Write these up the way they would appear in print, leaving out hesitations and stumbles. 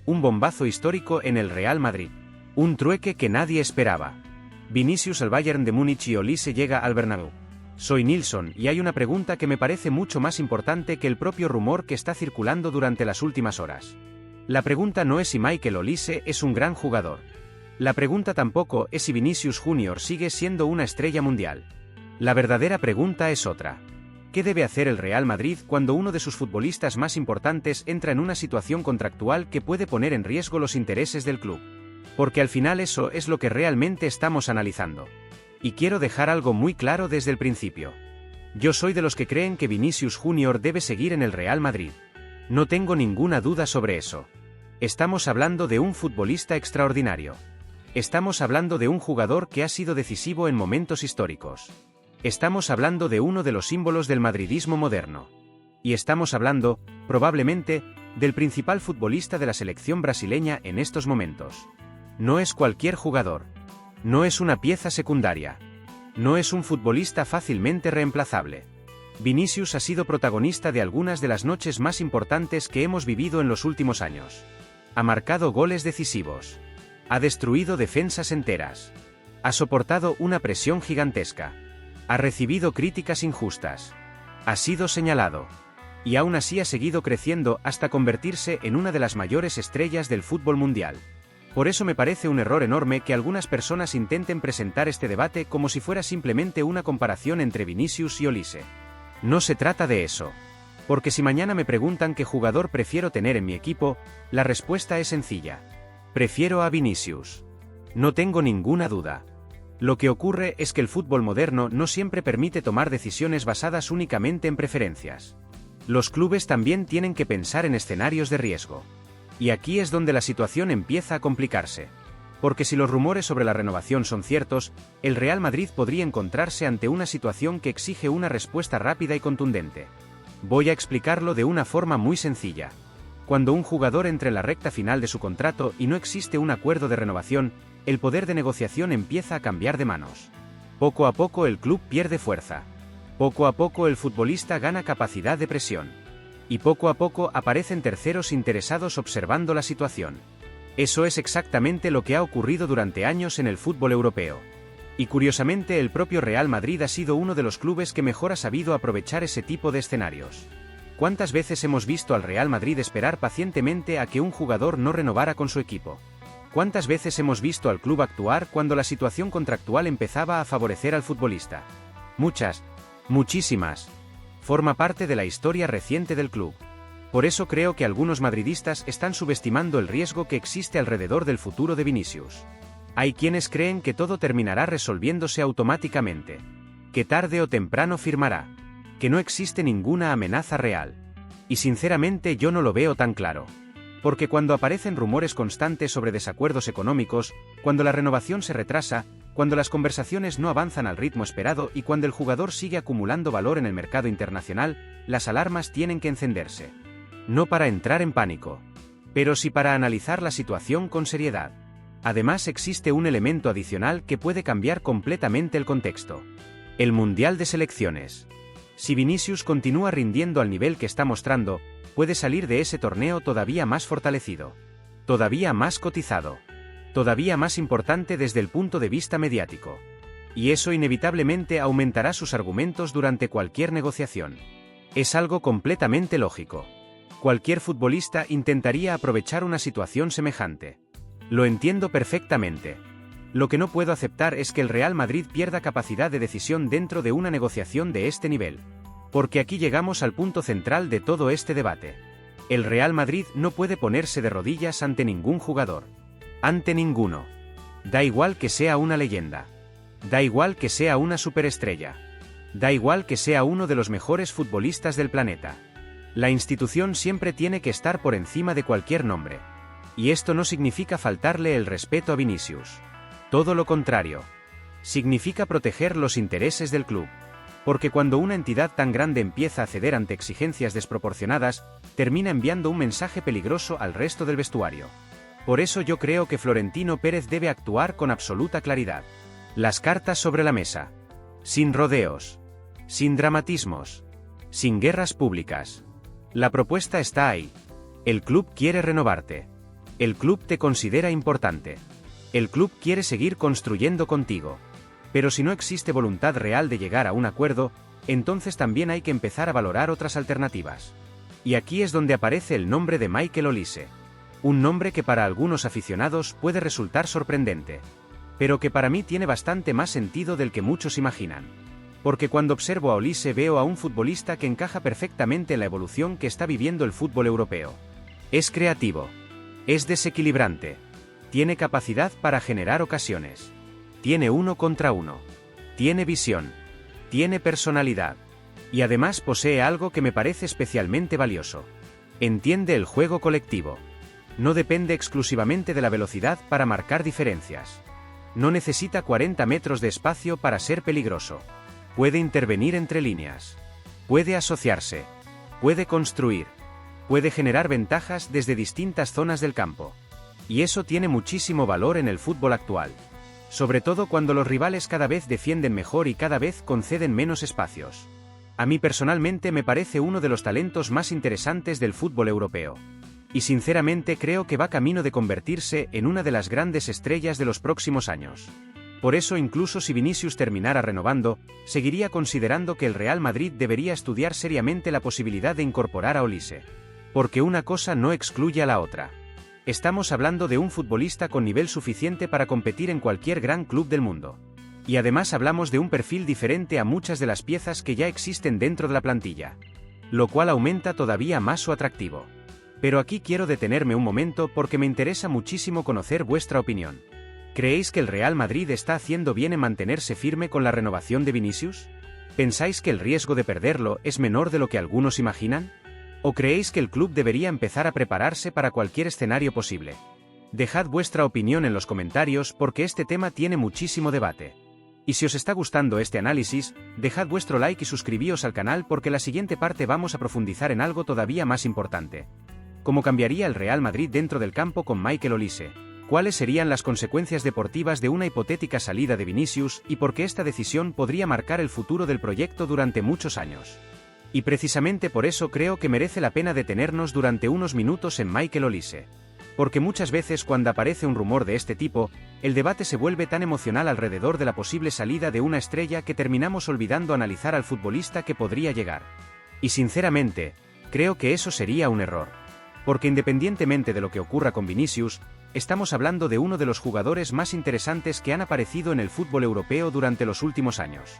Un bombazo histórico en el Real Madrid. Un trueque que nadie esperaba. Vinicius al Bayern de Múnich y Olise llega al Bernabéu. Soy Nilsson y hay una pregunta que me parece mucho más importante que el propio rumor que está circulando durante las últimas horas. La pregunta no es si Michael Olise es un gran jugador. La pregunta tampoco es si Vinicius Jr. sigue siendo una estrella mundial. La verdadera pregunta es otra. ¿Qué debe hacer el Real Madrid cuando uno de sus futbolistas más importantes entra en una situación contractual que puede poner en riesgo los intereses del club? Porque al final eso es lo que realmente estamos analizando. Y quiero dejar algo muy claro desde el principio. Yo soy de los que creen que Vinicius Jr. debe seguir en el Real Madrid. No tengo ninguna duda sobre eso. Estamos hablando de un futbolista extraordinario. Estamos hablando de un jugador que ha sido decisivo en momentos históricos. Estamos hablando de uno de los símbolos del madridismo moderno. Y estamos hablando, probablemente, del principal futbolista de la selección brasileña en estos momentos. No es cualquier jugador. No es una pieza secundaria. No es un futbolista fácilmente reemplazable. Vinicius ha sido protagonista de algunas de las noches más importantes que hemos vivido en los últimos años. Ha marcado goles decisivos. Ha destruido defensas enteras. Ha soportado una presión gigantesca. Ha recibido críticas injustas. Ha sido señalado. Y aún así ha seguido creciendo hasta convertirse en una de las mayores estrellas del fútbol mundial. Por eso me parece un error enorme que algunas personas intenten presentar este debate como si fuera simplemente una comparación entre Vinicius y Olise. No se trata de eso. Porque si mañana me preguntan qué jugador prefiero tener en mi equipo, la respuesta es sencilla. Prefiero a Vinicius. No tengo ninguna duda. Lo que ocurre es que el fútbol moderno no siempre permite tomar decisiones basadas únicamente en preferencias. Los clubes también tienen que pensar en escenarios de riesgo. Y aquí es donde la situación empieza a complicarse. Porque si los rumores sobre la renovación son ciertos, el Real Madrid podría encontrarse ante una situación que exige una respuesta rápida y contundente. Voy a explicarlo de una forma muy sencilla. Cuando un jugador entre en la recta final de su contrato y no existe un acuerdo de renovación, el poder de negociación empieza a cambiar de manos. Poco a poco el club pierde fuerza. Poco a poco el futbolista gana capacidad de presión. Y poco a poco aparecen terceros interesados observando la situación. Eso es exactamente lo que ha ocurrido durante años en el fútbol europeo. Y curiosamente el propio Real Madrid ha sido uno de los clubes que mejor ha sabido aprovechar ese tipo de escenarios. ¿Cuántas veces hemos visto al Real Madrid esperar pacientemente a que un jugador no renovara con su equipo? ¿Cuántas veces hemos visto al club actuar cuando la situación contractual empezaba a favorecer al futbolista? Muchas, muchísimas. Forma parte de la historia reciente del club. Por eso creo que algunos madridistas están subestimando el riesgo que existe alrededor del futuro de Vinicius. Hay quienes creen que todo terminará resolviéndose automáticamente. Que tarde o temprano firmará. Que no existe ninguna amenaza real. Y sinceramente yo no lo veo tan claro. Porque cuando aparecen rumores constantes sobre desacuerdos económicos, cuando la renovación se retrasa, cuando las conversaciones no avanzan al ritmo esperado y cuando el jugador sigue acumulando valor en el mercado internacional, las alarmas tienen que encenderse. No para entrar en pánico, pero sí para analizar la situación con seriedad. Además existe un elemento adicional que puede cambiar completamente el contexto. El Mundial de Selecciones. Si Vinicius continúa rindiendo al nivel que está mostrando, puede salir de ese torneo todavía más fortalecido. Todavía más cotizado. Todavía más importante desde el punto de vista mediático. Y eso inevitablemente aumentará sus argumentos durante cualquier negociación. Es algo completamente lógico. Cualquier futbolista intentaría aprovechar una situación semejante. Lo entiendo perfectamente. Lo que no puedo aceptar es que el Real Madrid pierda capacidad de decisión dentro de una negociación de este nivel. Porque aquí llegamos al punto central de todo este debate. El Real Madrid no puede ponerse de rodillas ante ningún jugador. Ante ninguno. Da igual que sea una leyenda. Da igual que sea una superestrella. Da igual que sea uno de los mejores futbolistas del planeta. La institución siempre tiene que estar por encima de cualquier nombre. Y esto no significa faltarle el respeto a Vinicius. Todo lo contrario. Significa proteger los intereses del club. Porque cuando una entidad tan grande empieza a ceder ante exigencias desproporcionadas, termina enviando un mensaje peligroso al resto del vestuario. Por eso yo creo que Florentino Pérez debe actuar con absoluta claridad. Las cartas sobre la mesa. Sin rodeos. Sin dramatismos. Sin guerras públicas. La propuesta está ahí. El club quiere renovarte. El club te considera importante. El club quiere seguir construyendo contigo. Pero si no existe voluntad real de llegar a un acuerdo, entonces también hay que empezar a valorar otras alternativas. Y aquí es donde aparece el nombre de Michael Olise. Un nombre que para algunos aficionados puede resultar sorprendente, pero que para mí tiene bastante más sentido del que muchos imaginan. Porque cuando observo a Olise veo a un futbolista que encaja perfectamente en la evolución que está viviendo el fútbol europeo. Es creativo. Es desequilibrante. Tiene capacidad para generar ocasiones. Tiene 1 contra 1. Tiene visión. Tiene personalidad. Y además posee algo que me parece especialmente valioso. Entiende el juego colectivo. No depende exclusivamente de la velocidad para marcar diferencias. No necesita 40 metros de espacio para ser peligroso. Puede intervenir entre líneas. Puede asociarse. Puede construir. Puede generar ventajas desde distintas zonas del campo. Y eso tiene muchísimo valor en el fútbol actual. Sobre todo cuando los rivales cada vez defienden mejor y cada vez conceden menos espacios. A mí personalmente me parece uno de los talentos más interesantes del fútbol europeo. Y sinceramente creo que va camino de convertirse en una de las grandes estrellas de los próximos años. Por eso incluso si Vinicius terminara renovando, seguiría considerando que el Real Madrid debería estudiar seriamente la posibilidad de incorporar a Olise. Porque una cosa no excluye a la otra. Estamos hablando de un futbolista con nivel suficiente para competir en cualquier gran club del mundo. Y además hablamos de un perfil diferente a muchas de las piezas que ya existen dentro de la plantilla. Lo cual aumenta todavía más su atractivo. Pero aquí quiero detenerme un momento porque me interesa muchísimo conocer vuestra opinión. ¿Creéis que el Real Madrid está haciendo bien en mantenerse firme con la renovación de Vinicius? ¿Pensáis que el riesgo de perderlo es menor de lo que algunos imaginan? ¿O creéis que el club debería empezar a prepararse para cualquier escenario posible? Dejad vuestra opinión en los comentarios porque este tema tiene muchísimo debate. Y si os está gustando este análisis, dejad vuestro like y suscribíos al canal porque la siguiente parte vamos a profundizar en algo todavía más importante. ¿Cómo cambiaría el Real Madrid dentro del campo con Michael Olise? ¿Cuáles serían las consecuencias deportivas de una hipotética salida de Vinicius y por qué esta decisión podría marcar el futuro del proyecto durante muchos años? Y precisamente por eso creo que merece la pena detenernos durante unos minutos en Michael Olise. Porque muchas veces cuando aparece un rumor de este tipo, el debate se vuelve tan emocional alrededor de la posible salida de una estrella que terminamos olvidando analizar al futbolista que podría llegar. Y sinceramente, creo que eso sería un error. Porque independientemente de lo que ocurra con Vinicius, estamos hablando de uno de los jugadores más interesantes que han aparecido en el fútbol europeo durante los últimos años.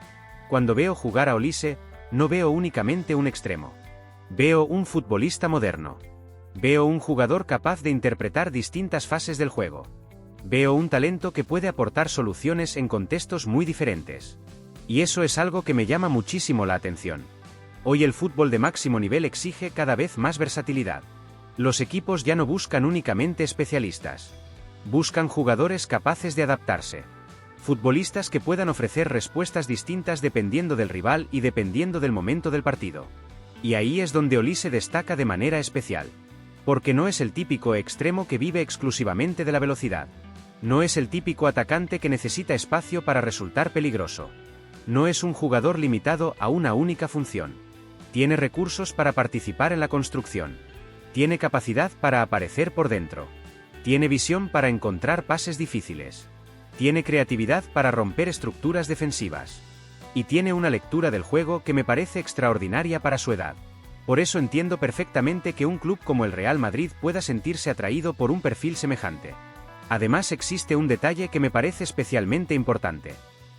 Cuando veo jugar a Olise, no veo únicamente un extremo. Veo un futbolista moderno. Veo un jugador capaz de interpretar distintas fases del juego. Veo un talento que puede aportar soluciones en contextos muy diferentes. Y eso es algo que me llama muchísimo la atención. Hoy el fútbol de máximo nivel exige cada vez más versatilidad. Los equipos ya no buscan únicamente especialistas. Buscan jugadores capaces de adaptarse. Futbolistas que puedan ofrecer respuestas distintas dependiendo del rival y dependiendo del momento del partido. Y ahí es donde Olise destaca de manera especial. Porque no es el típico extremo que vive exclusivamente de la velocidad. No es el típico atacante que necesita espacio para resultar peligroso. No es un jugador limitado a una única función. Tiene recursos para participar en la construcción. Tiene capacidad para aparecer por dentro. Tiene visión para encontrar pases difíciles. Tiene creatividad para romper estructuras defensivas. Y tiene una lectura del juego que me parece extraordinaria para su edad. Por eso entiendo perfectamente que un club como el Real Madrid pueda sentirse atraído por un perfil semejante. Además existe un detalle que me parece especialmente importante.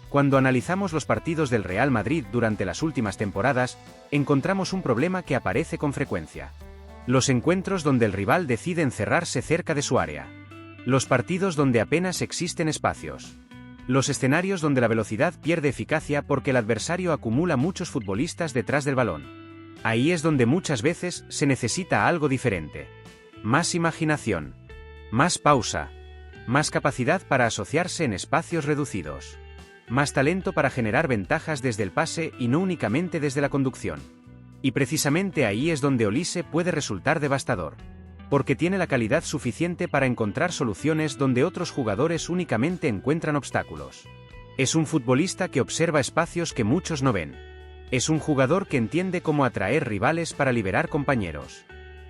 Cuando analizamos los partidos del Real Madrid durante las últimas temporadas, encontramos un problema que aparece con frecuencia. Los encuentros donde el rival decide encerrarse cerca de su área. Los partidos donde apenas existen espacios. Los escenarios donde la velocidad pierde eficacia porque el adversario acumula muchos futbolistas detrás del balón. Ahí es donde muchas veces se necesita algo diferente. Más imaginación. Más pausa. Más capacidad para asociarse en espacios reducidos. Más talento para generar ventajas desde el pase y no únicamente desde la conducción. Y precisamente ahí es donde Olise puede resultar devastador. Porque tiene la calidad suficiente para encontrar soluciones donde otros jugadores únicamente encuentran obstáculos. Es un futbolista que observa espacios que muchos no ven. Es un jugador que entiende cómo atraer rivales para liberar compañeros.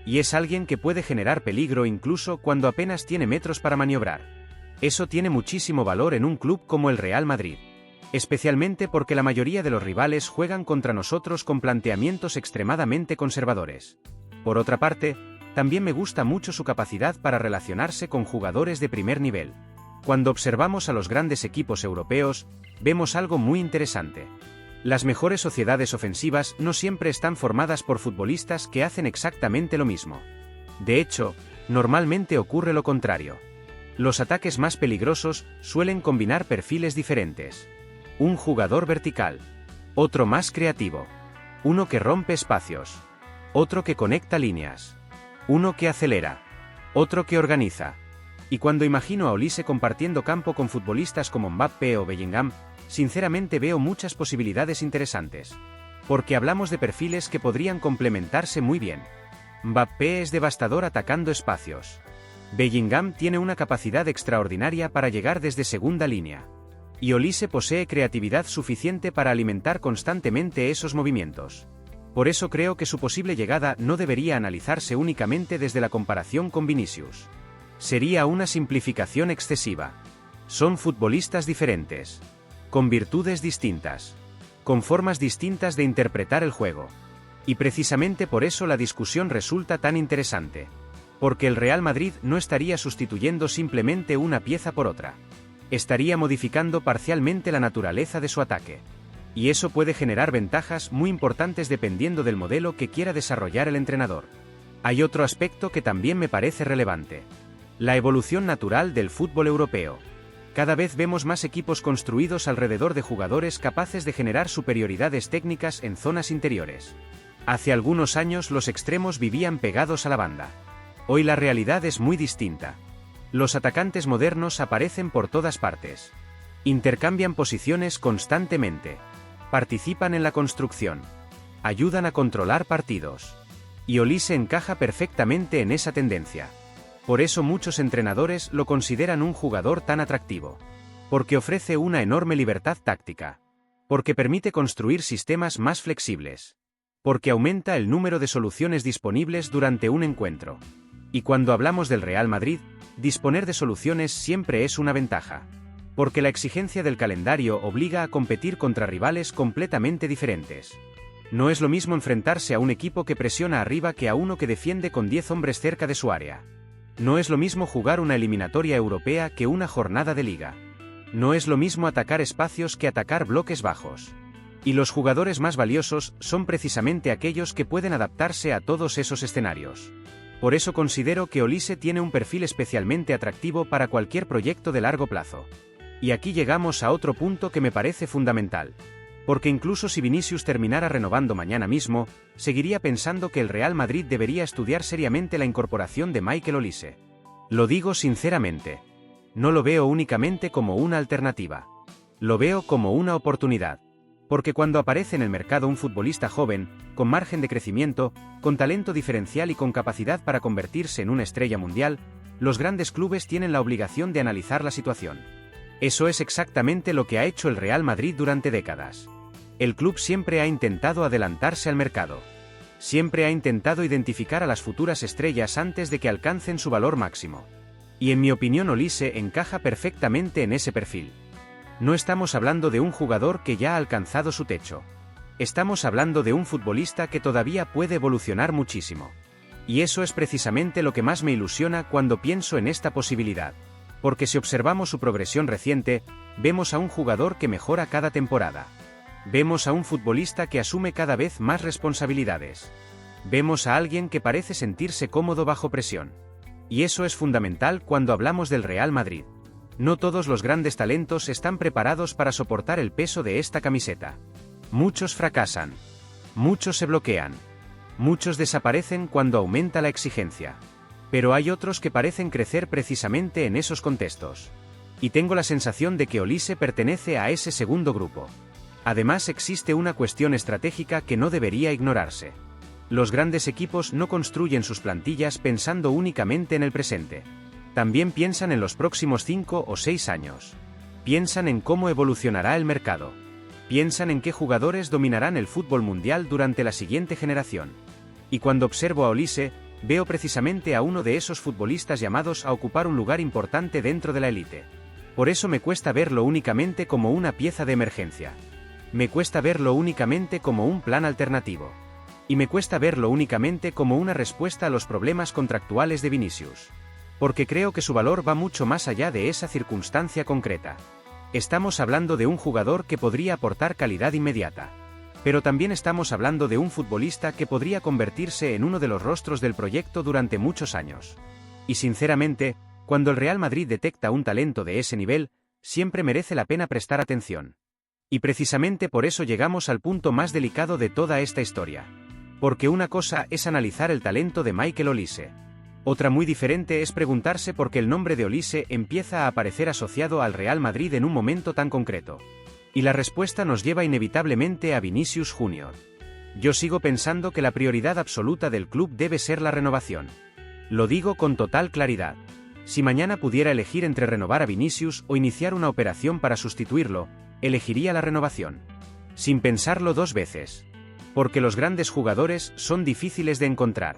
Y es alguien que puede generar peligro incluso cuando apenas tiene metros para maniobrar. Eso tiene muchísimo valor en un club como el Real Madrid. Especialmente porque la mayoría de los rivales juegan contra nosotros con planteamientos extremadamente conservadores. Por otra parte, también me gusta mucho su capacidad para relacionarse con jugadores de primer nivel. Cuando observamos a los grandes equipos europeos, vemos algo muy interesante. Las mejores sociedades ofensivas no siempre están formadas por futbolistas que hacen exactamente lo mismo. De hecho, normalmente ocurre lo contrario. Los ataques más peligrosos suelen combinar perfiles diferentes. Un jugador vertical, otro más creativo, uno que rompe espacios, otro que conecta líneas, uno que acelera, otro que organiza. Y cuando imagino a Olise compartiendo campo con futbolistas como Mbappé o Bellingham, sinceramente veo muchas posibilidades interesantes. Porque hablamos de perfiles que podrían complementarse muy bien. Mbappé es devastador atacando espacios. Bellingham tiene una capacidad extraordinaria para llegar desde segunda línea. Y Olise posee creatividad suficiente para alimentar constantemente esos movimientos. Por eso creo que su posible llegada no debería analizarse únicamente desde la comparación con Vinicius. Sería una simplificación excesiva. Son futbolistas diferentes, con virtudes distintas, con formas distintas de interpretar el juego. Y precisamente por eso la discusión resulta tan interesante. Porque el Real Madrid no estaría sustituyendo simplemente una pieza por otra. Estaría modificando parcialmente la naturaleza de su ataque. Y eso puede generar ventajas muy importantes dependiendo del modelo que quiera desarrollar el entrenador. Hay otro aspecto que también me parece relevante. La evolución natural del fútbol europeo. Cada vez vemos más equipos construidos alrededor de jugadores capaces de generar superioridades técnicas en zonas interiores. Hace algunos años los extremos vivían pegados a la banda. Hoy la realidad es muy distinta. Los atacantes modernos aparecen por todas partes. Intercambian posiciones constantemente. Participan en la construcción. Ayudan a controlar partidos. Y Olise encaja perfectamente en esa tendencia. Por eso muchos entrenadores lo consideran un jugador tan atractivo. Porque ofrece una enorme libertad táctica. Porque permite construir sistemas más flexibles. Porque aumenta el número de soluciones disponibles durante un encuentro. Y cuando hablamos del Real Madrid, disponer de soluciones siempre es una ventaja. Porque la exigencia del calendario obliga a competir contra rivales completamente diferentes. No es lo mismo enfrentarse a un equipo que presiona arriba que a uno que defiende con 10 hombres cerca de su área. No es lo mismo jugar una eliminatoria europea que una jornada de liga. No es lo mismo atacar espacios que atacar bloques bajos. Y los jugadores más valiosos son precisamente aquellos que pueden adaptarse a todos esos escenarios. Por eso considero que Olise tiene un perfil especialmente atractivo para cualquier proyecto de largo plazo. Y aquí llegamos a otro punto que me parece fundamental. Porque incluso si Vinicius terminara renovando mañana mismo, seguiría pensando que el Real Madrid debería estudiar seriamente la incorporación de Michael Olise. Lo digo sinceramente. No lo veo únicamente como una alternativa. Lo veo como una oportunidad. Porque cuando aparece en el mercado un futbolista joven, con margen de crecimiento, con talento diferencial y con capacidad para convertirse en una estrella mundial, los grandes clubes tienen la obligación de analizar la situación. Eso es exactamente lo que ha hecho el Real Madrid durante décadas. El club siempre ha intentado adelantarse al mercado. Siempre ha intentado identificar a las futuras estrellas antes de que alcancen su valor máximo. Y en mi opinión Olise encaja perfectamente en ese perfil. No estamos hablando de un jugador que ya ha alcanzado su techo. Estamos hablando de un futbolista que todavía puede evolucionar muchísimo. Y eso es precisamente lo que más me ilusiona cuando pienso en esta posibilidad. Porque si observamos su progresión reciente, vemos a un jugador que mejora cada temporada. Vemos a un futbolista que asume cada vez más responsabilidades. Vemos a alguien que parece sentirse cómodo bajo presión. Y eso es fundamental cuando hablamos del Real Madrid. No todos los grandes talentos están preparados para soportar el peso de esta camiseta. Muchos fracasan. Muchos se bloquean. Muchos desaparecen cuando aumenta la exigencia. Pero hay otros que parecen crecer precisamente en esos contextos. Y tengo la sensación de que Olise pertenece a ese segundo grupo. Además existe una cuestión estratégica que no debería ignorarse. Los grandes equipos no construyen sus plantillas pensando únicamente en el presente. También piensan en los próximos 5 o 6 años. Piensan en cómo evolucionará el mercado. Piensan en qué jugadores dominarán el fútbol mundial durante la siguiente generación. Y cuando observo a Olise, veo precisamente a uno de esos futbolistas llamados a ocupar un lugar importante dentro de la élite. Por eso me cuesta verlo únicamente como una pieza de emergencia. Me cuesta verlo únicamente como un plan alternativo. Y me cuesta verlo únicamente como una respuesta a los problemas contractuales de Vinicius. Porque creo que su valor va mucho más allá de esa circunstancia concreta. Estamos hablando de un jugador que podría aportar calidad inmediata. Pero también estamos hablando de un futbolista que podría convertirse en uno de los rostros del proyecto durante muchos años. Y sinceramente, cuando el Real Madrid detecta un talento de ese nivel, siempre merece la pena prestar atención. Y precisamente por eso llegamos al punto más delicado de toda esta historia. Porque una cosa es analizar el talento de Michael Olise. Otra muy diferente es preguntarse por qué el nombre de Olise empieza a aparecer asociado al Real Madrid en un momento tan concreto. Y la respuesta nos lleva inevitablemente a Vinicius Jr. Yo sigo pensando que la prioridad absoluta del club debe ser la renovación. Lo digo con total claridad. Si mañana pudiera elegir entre renovar a Vinicius o iniciar una operación para sustituirlo, elegiría la renovación. Sin pensarlo dos veces. Porque los grandes jugadores son difíciles de encontrar.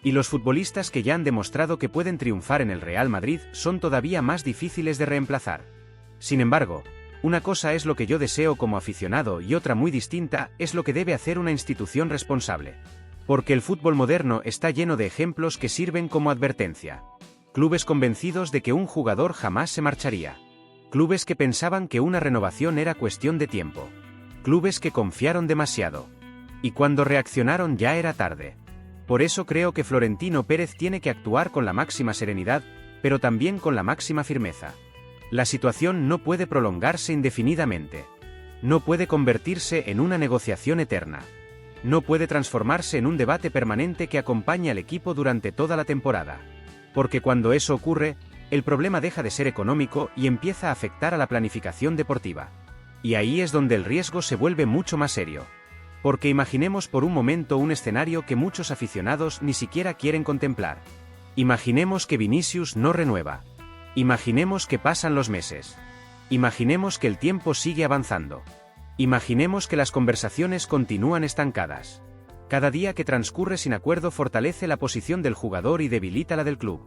Y los futbolistas que ya han demostrado que pueden triunfar en el Real Madrid son todavía más difíciles de reemplazar. Sin embargo, una cosa es lo que yo deseo como aficionado y otra muy distinta es lo que debe hacer una institución responsable. Porque el fútbol moderno está lleno de ejemplos que sirven como advertencia. Clubes convencidos de que un jugador jamás se marcharía. Clubes que pensaban que una renovación era cuestión de tiempo. Clubes que confiaron demasiado. Y cuando reaccionaron ya era tarde. Por eso creo que Florentino Pérez tiene que actuar con la máxima serenidad, pero también con la máxima firmeza. La situación no puede prolongarse indefinidamente. No puede convertirse en una negociación eterna. No puede transformarse en un debate permanente que acompañe al equipo durante toda la temporada. Porque cuando eso ocurre, el problema deja de ser económico y empieza a afectar a la planificación deportiva. Y ahí es donde el riesgo se vuelve mucho más serio. Porque imaginemos por un momento un escenario que muchos aficionados ni siquiera quieren contemplar. Imaginemos que Vinicius no renueva. Imaginemos que pasan los meses. Imaginemos que el tiempo sigue avanzando. Imaginemos que las conversaciones continúan estancadas. Cada día que transcurre sin acuerdo fortalece la posición del jugador y debilita la del club.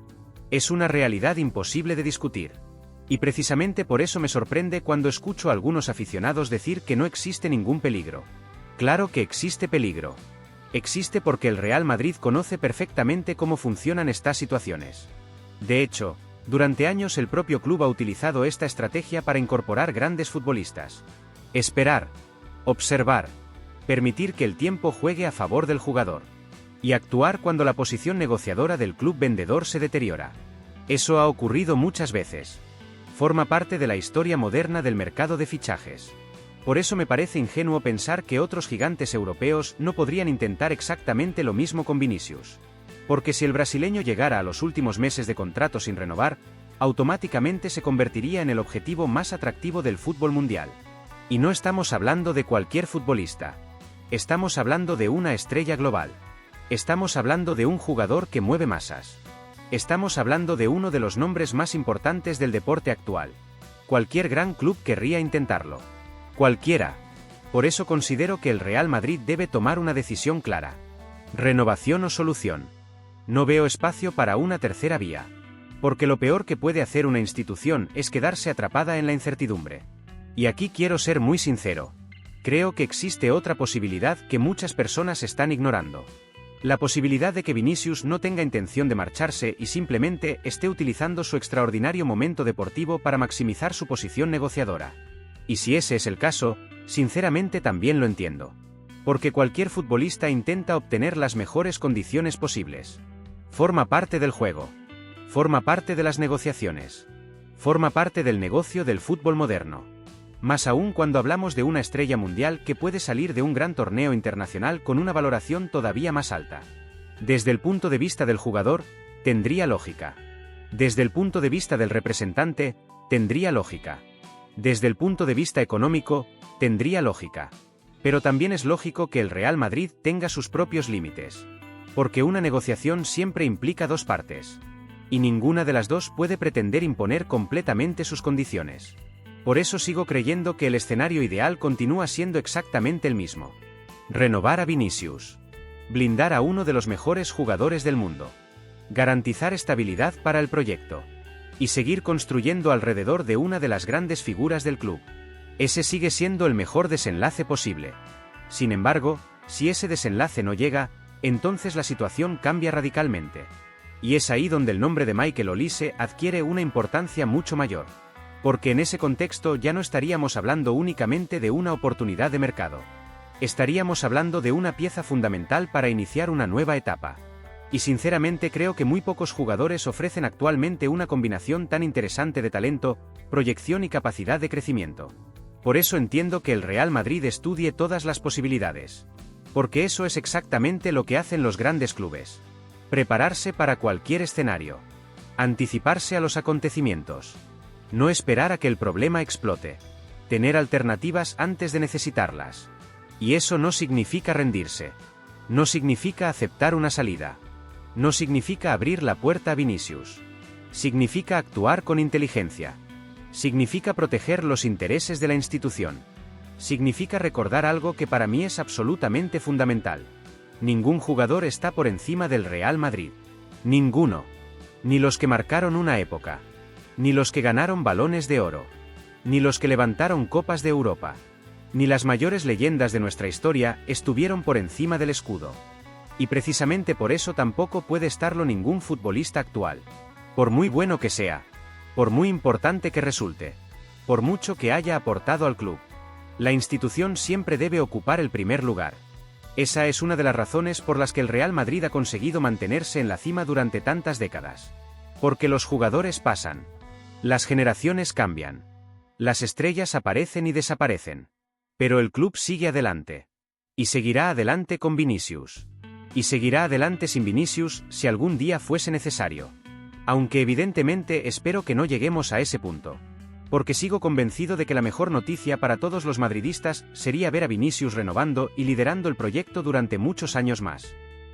Es una realidad imposible de discutir. Y precisamente por eso me sorprende cuando escucho a algunos aficionados decir que no existe ningún peligro. Claro que existe peligro. Existe porque el Real Madrid conoce perfectamente cómo funcionan estas situaciones. De hecho, durante años el propio club ha utilizado esta estrategia para incorporar grandes futbolistas. Esperar, observar, permitir que el tiempo juegue a favor del jugador. Y actuar cuando la posición negociadora del club vendedor se deteriora. Eso ha ocurrido muchas veces. Forma parte de la historia moderna del mercado de fichajes. Por eso me parece ingenuo pensar que otros gigantes europeos no podrían intentar exactamente lo mismo con Vinicius. Porque si el brasileño llegara a los últimos meses de contrato sin renovar, automáticamente se convertiría en el objetivo más atractivo del fútbol mundial. Y no estamos hablando de cualquier futbolista. Estamos hablando de una estrella global. Estamos hablando de un jugador que mueve masas. Estamos hablando de uno de los nombres más importantes del deporte actual. Cualquier gran club querría intentarlo. Cualquiera. Por eso considero que el Real Madrid debe tomar una decisión clara. Renovación o solución. No veo espacio para una tercera vía. Porque lo peor que puede hacer una institución es quedarse atrapada en la incertidumbre. Y aquí quiero ser muy sincero. Creo que existe otra posibilidad que muchas personas están ignorando. La posibilidad de que Vinicius no tenga intención de marcharse y simplemente esté utilizando su extraordinario momento deportivo para maximizar su posición negociadora. Y si ese es el caso, sinceramente también lo entiendo. Porque cualquier futbolista intenta obtener las mejores condiciones posibles. Forma parte del juego. Forma parte de las negociaciones. Forma parte del negocio del fútbol moderno. Más aún cuando hablamos de una estrella mundial que puede salir de un gran torneo internacional con una valoración todavía más alta. Desde el punto de vista del jugador, tendría lógica. Desde el punto de vista del representante, tendría lógica. Desde el punto de vista económico, tendría lógica. Pero también es lógico que el Real Madrid tenga sus propios límites. Porque una negociación siempre implica dos partes. Y ninguna de las dos puede pretender imponer completamente sus condiciones. Por eso sigo creyendo que el escenario ideal continúa siendo exactamente el mismo. Renovar a Vinicius. blindar a uno de los mejores jugadores del mundo, garantizar estabilidad para el proyecto y seguir construyendo alrededor de una de las grandes figuras del club. Ese sigue siendo el mejor desenlace posible. Sin embargo, si ese desenlace no llega, entonces la situación cambia radicalmente. Y es ahí donde el nombre de Michael Olise adquiere una importancia mucho mayor. Porque en ese contexto ya no estaríamos hablando únicamente de una oportunidad de mercado. Estaríamos hablando de una pieza fundamental para iniciar una nueva etapa. Y sinceramente creo que muy pocos jugadores ofrecen actualmente una combinación tan interesante de talento, proyección y capacidad de crecimiento. Por eso entiendo que el Real Madrid estudie todas las posibilidades. Porque eso es exactamente lo que hacen los grandes clubes. Prepararse para cualquier escenario. Anticiparse a los acontecimientos. No esperar a que el problema explote. Tener alternativas antes de necesitarlas. Y eso no significa rendirse. No significa aceptar una salida. No significa abrir la puerta a Vinicius. Significa actuar con inteligencia. Significa proteger los intereses de la institución. Significa recordar algo que para mí es absolutamente fundamental. Ningún jugador está por encima del Real Madrid. Ninguno. Ni los que marcaron una época. Ni los que ganaron balones de oro. Ni los que levantaron copas de Europa. Ni las mayores leyendas de nuestra historia estuvieron por encima del escudo. Y precisamente por eso tampoco puede estarlo ningún futbolista actual. Por muy bueno que sea. Por muy importante que resulte. Por mucho que haya aportado al club. La institución siempre debe ocupar el primer lugar. Esa es una de las razones por las que el Real Madrid ha conseguido mantenerse en la cima durante tantas décadas. Porque los jugadores pasan. Las generaciones cambian. Las estrellas aparecen y desaparecen. Pero el club sigue adelante. Y seguirá adelante con Vinicius. Y seguirá adelante sin Vinicius si algún día fuese necesario. Aunque evidentemente espero que no lleguemos a ese punto. Porque sigo convencido de que la mejor noticia para todos los madridistas sería ver a Vinicius renovando y liderando el proyecto durante muchos años más.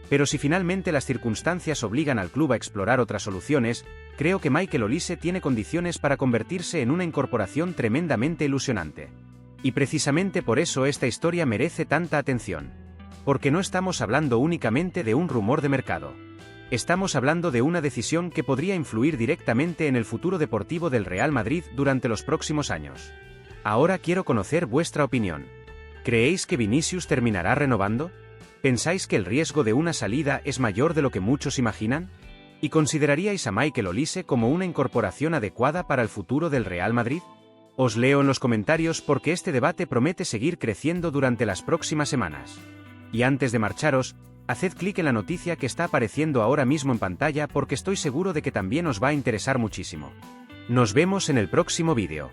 Pero si finalmente las circunstancias obligan al club a explorar otras soluciones, creo que Michael Olise tiene condiciones para convertirse en una incorporación tremendamente ilusionante. Y precisamente por eso esta historia merece tanta atención. Porque no estamos hablando únicamente de un rumor de mercado. Estamos hablando de una decisión que podría influir directamente en el futuro deportivo del Real Madrid durante los próximos años. Ahora quiero conocer vuestra opinión. ¿Creéis que Vinicius terminará renovando? ¿Pensáis que el riesgo de una salida es mayor de lo que muchos imaginan? ¿Y consideraríais a Michael Olise como una incorporación adecuada para el futuro del Real Madrid? Os leo en los comentarios porque este debate promete seguir creciendo durante las próximas semanas. Y antes de marcharos, haced clic en la noticia que está apareciendo ahora mismo en pantalla porque estoy seguro de que también os va a interesar muchísimo. Nos vemos en el próximo vídeo.